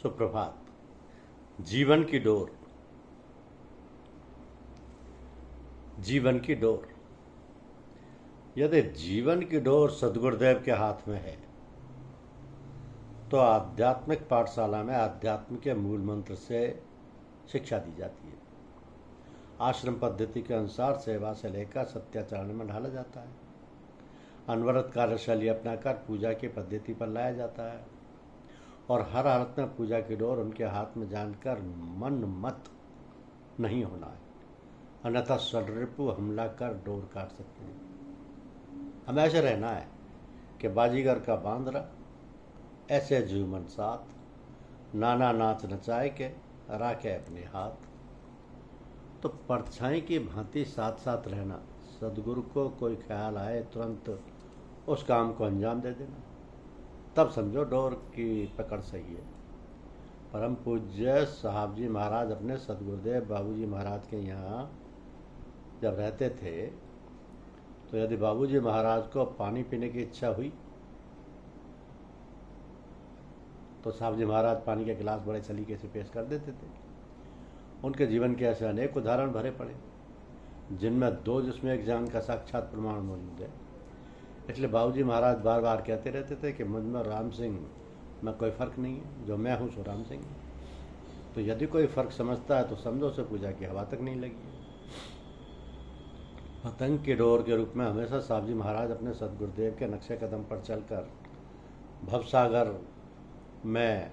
सुप्रभात। जीवन की डोर, जीवन की डोर। यदि जीवन की डोर सद्गुरुदेव के हाथ में है तो आध्यात्मिक पाठशाला में अध्यात्म के मूल मंत्र से शिक्षा दी जाती है। आश्रम पद्धति के अनुसार सेवा से लेकर सत्याचरण में ढाला जाता है। अनवरत कार्यशैली अपनाकर पूजा की पद्धति पर लाया जाता है और हर हालत में पूजा की डोर उनके हाथ में जानकर मन मत नहीं होना है, अन्यथा सडरिपु हमला कर डोर काट सकते हैं। हमें ऐसे रहना है कि बाजीगर का बांदरा ऐसे जीवन साथ, नाना नाच नचाए के राखे अपने हाथ। तो परछाई की भांति साथ साथ रहना, सदगुरु को कोई ख्याल आए तुरंत उस काम को अंजाम दे देना, तब समझो डोर की पकड़ सही है। परम पूज्य साहब जी महाराज अपने सदगुरुदेव बाबूजी महाराज के यहाँ जब रहते थे तो यदि बाबूजी महाराज को पानी पीने की इच्छा हुई तो साहब जी महाराज पानी के गिलास बड़े सलीके से पेश कर देते थे। उनके जीवन के ऐसे अनेक उदाहरण भरे पड़े जिनमें दो जिसमें एक जान का साक्षात प्रमाण मौजूद है। इसलिए बाबूजी महाराज बार बार कहते रहते थे कि मुझ में राम सिंह में कोई फ़र्क नहीं है, जो मैं हूँ सो राम सिंह। तो यदि कोई फ़र्क समझता है तो समझो से पूजा की हवा तक नहीं लगी। पतंग की डोर के रूप में हमेशा साहब जी महाराज अपने सदगुरुदेव के नक्शे कदम पर चलकर भवसागर में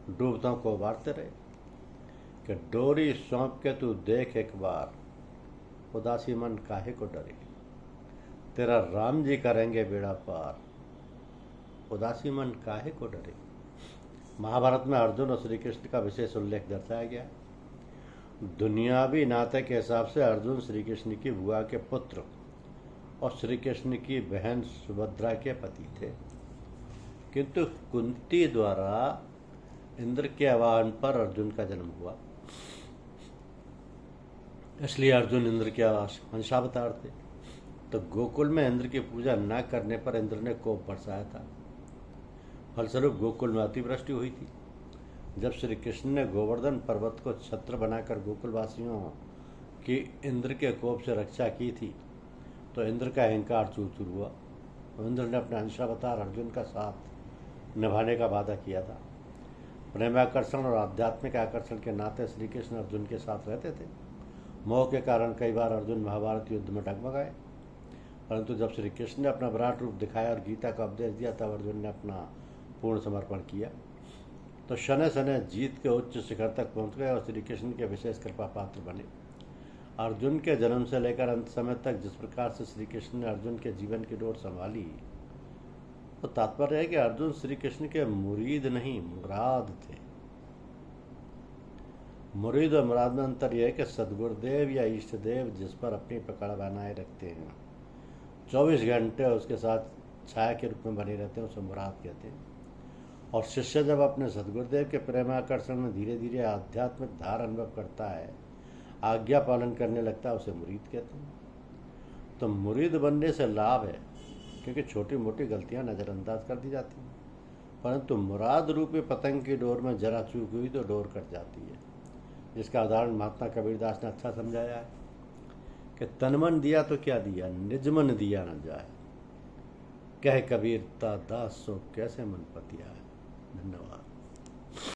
डूबतों को उबारते रहे कि डोरी सौंप के तू देख एक बार, उदासी मन काहे को डरे, तेरा राम जी करेंगे बेड़ा पार, उदासी मन काहे को डरे। महाभारत में अर्जुन और श्री कृष्ण का विशेष उल्लेख दर्शाया गया। दुनियावी नाते के हिसाब से अर्जुन श्री कृष्ण की बुआ के पुत्र और श्री कृष्ण की बहन सुभद्रा के पति थे, किंतु कुंती द्वारा इंद्र के आह्वान पर अर्जुन का जन्म हुआ, इसलिए अर्जुन इंद्र के अंशावतार थे। तो गोकुल में इंद्र की पूजा न करने पर इंद्र ने कोप बरसाया था। फलस्वरूप गोकुल में अतिवृष्टि हुई थी। जब श्री कृष्ण ने गोवर्धन पर्वत को छत्र बनाकर गोकुलवासियों की इंद्र के कोप से रक्षा की थी तो इंद्र का अहंकार चूर चूर हुआ। इंद्र ने अपने अंशावतार अर्जुन का साथ निभाने का वादा किया था। प्रेमाकर्षण और आध्यात्मिक आकर्षण के नाते श्री कृष्ण अर्जुन के साथ रहते थे। मोह के कारण कई बार अर्जुन महाभारत युद्ध में डगमगाए, परंतु जब श्री कृष्ण ने अपना विराट रूप दिखाया और गीता का उपदेश दिया तब अर्जुन ने अपना पूर्ण समर्पण किया। तो शनै शनै जीत के उच्च शिखर तक पहुंच गए और श्री कृष्ण के विशेष कृपा पात्र बने। अर्जुन के जन्म से लेकर अंत समय तक जिस प्रकार से श्री कृष्ण ने अर्जुन के जीवन की डोर संभाली, तो तात्पर्य है कि अर्जुन श्री कृष्ण के मुरीद नहीं मुराद थे। मुरीद और मुराद में अंतर यह है कि सदगुरुदेव या इष्ट देव जिस पर अपनी पकड़ बनाए रखते हैं, 24 घंटे उसके साथ छाया के रूप में बने रहते हैं, उसे मुराद कहते हैं। और शिष्य जब अपने सदगुरुदेव के प्रेमाकर्षण में धीरे धीरे आध्यात्मिक धार अनुभव करता है, आज्ञा पालन करने लगता है, उसे मुरीद कहते हैं। तो मुरीद बनने से लाभ है क्योंकि छोटी मोटी गलतियां नज़रअंदाज कर दी जाती हैं, परंतु मुराद रूपी पतंग की डोर में जरा चूक हुई तो डोर कट जाती है। जिसका उदाहरण महात्मा कबीरदास ने अच्छा समझाया है कि तन मन दिया तो क्या दिया, निज मन दिया न जाए, कह कबीर ता दास सो कैसे मन पतिया है। धन्यवाद।